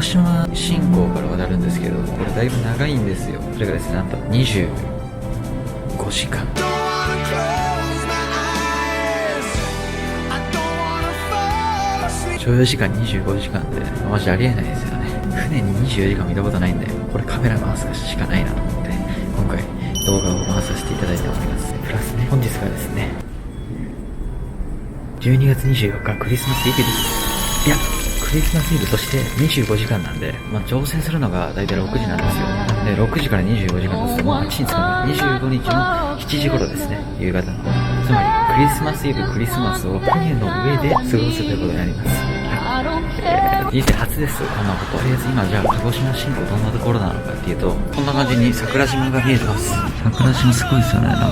児島新港から渡るんですけど、これだいぶ長いんですよ。それがですね、なんと25時間。所要時間25時間で、マジありえないですよね。船に24時間見たことないんで、これカメラ回すしかないなと思って、今回動画を回させていただいております。プラスね、本日がですね、12月24日クリスマスイブです。いや、クリスマスイブとして25時間なんで、乗船するのがだいたい6時なんですよ。で、6時から25時間ですと、もう8日間で25日の7時頃ですね、夕方の。つまり、クリスマスイブ、クリスマスを船の上で過ごすということになります。人生初です、こんなこと。とりあえず今じゃあ、鹿児島新港どんなところなのかっていうと、こんな感じに桜島が見えてます。桜島すごいですよね、なんか。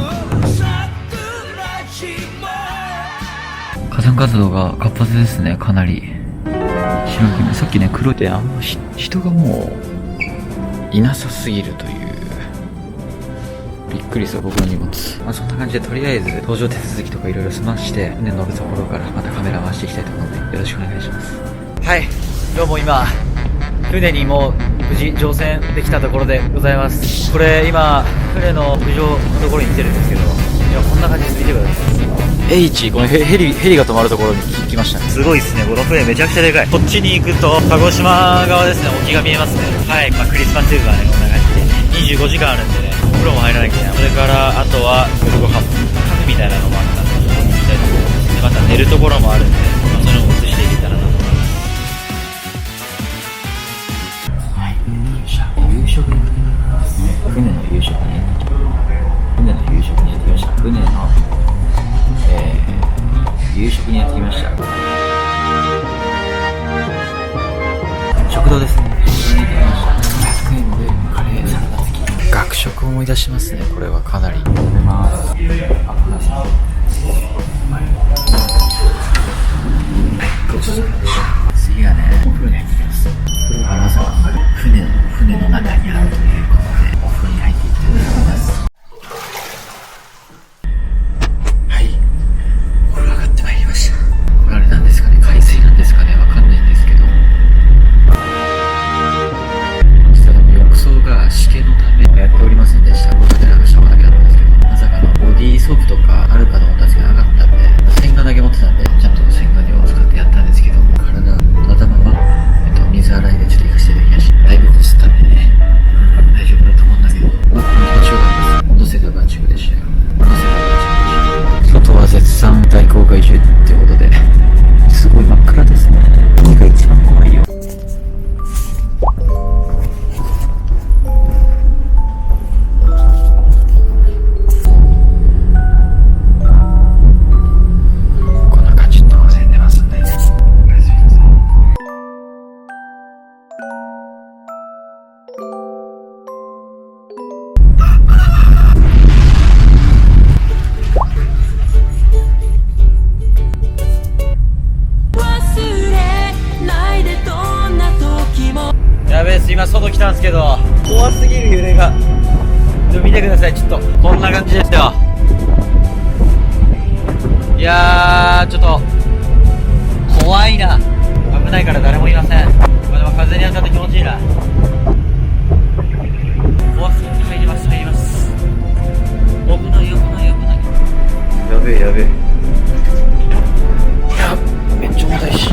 火山活動が活発ですね、かなり。白くね、さっきね、黒いで人がもう、いなさすぎるという。びっくりする僕の荷物。そんな感じでとりあえず搭乗手続きとかいろいろ済まして、船乗るところからまたカメラ回していきたいと思うので、よろしくお願いします。はい、どうも今、船にもう無事乗船できたところでございます。これ今、船の屋上のところに来てるんですけど、いや、こんな感じです。見てください。H、このヘリが止まるところに来ましたね。すごいですね。この船めちゃくちゃでかい。こっちに行くと、鹿児島側ですね、沖が見えますね。はい、クリスマスイブはね、こんな感じで、25時間あるんでね、お風呂も入らなきゃいけない。それから、あとは、夜ご飯、カフェみたいなのもあったんで、そこに行きたいと思います。で、また寝るところもあるんで、それも映していけたらなと思います。はい、夕食になります。船の夕食にやってきました。船の夕食にやってきました。食堂ですね。食堂にやってきました。100円でカレーサラダ付き。学食を思い出しますね。これはかなり。食べます。次がね、お風呂に入ってきます。これはまさか船の中にあるということで、お風呂に入っていきたいと思います。ソープとかあるかと思ったんですけどなかったんで、洗顔だけ持ってたんで、ちゃんと洗顔料を使ってやったんですけど、体と頭は、水洗いでちょっと行かせていただきました。だいぶこすったんでね、大丈夫だと思うんだけど、気持ちよかったです。温度設定バッチグでしたよ。外は絶賛大公開中ってことで、すごい真っ暗ですね。海が一番怖いよ。やべえ、今外来たんですけど、怖すぎる揺れが。見てください、ちょっとこんな感じですよ。いやー、ちょっと怖いな。危ないから誰もいません。でも風に当たって気持ちいいな。怖すぎて入ります。危ない。やべえ。いや、めっちゃ重たいし。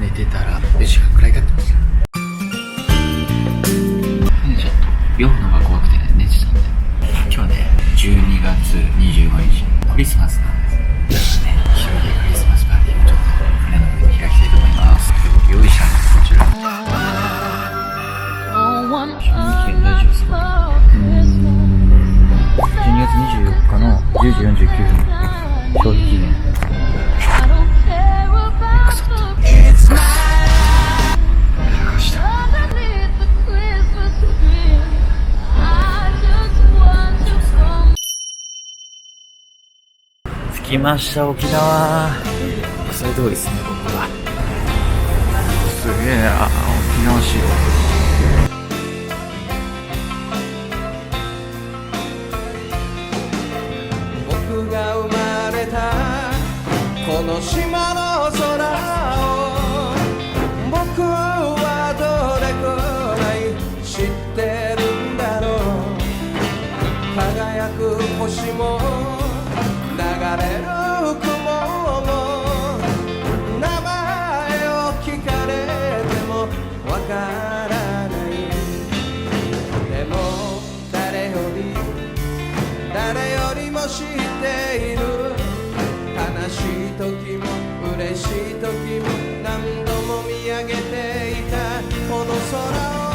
寝てたら4時間くらい経ってました。ちょっと酔うのが怖くてね、寝てたんで。今日ね、12月25日クリスマスなんです。だからね、一人でクリスマスパーティーをちょっと船の上で開きたいと思います。僕用意したんです、こちら。賞味期限大丈夫ですか？12月24日の10時49分消費期限。着きました、沖縄。それ通りですね、ここは。すげえな、沖縄市。の島の空を僕はどれくらい知ってるんだろう。輝く星も流れる雲も名前を聞かれてもわからない。でも誰よりも知っている。悲しい時も嬉しい時も何度も見上げていたこの空を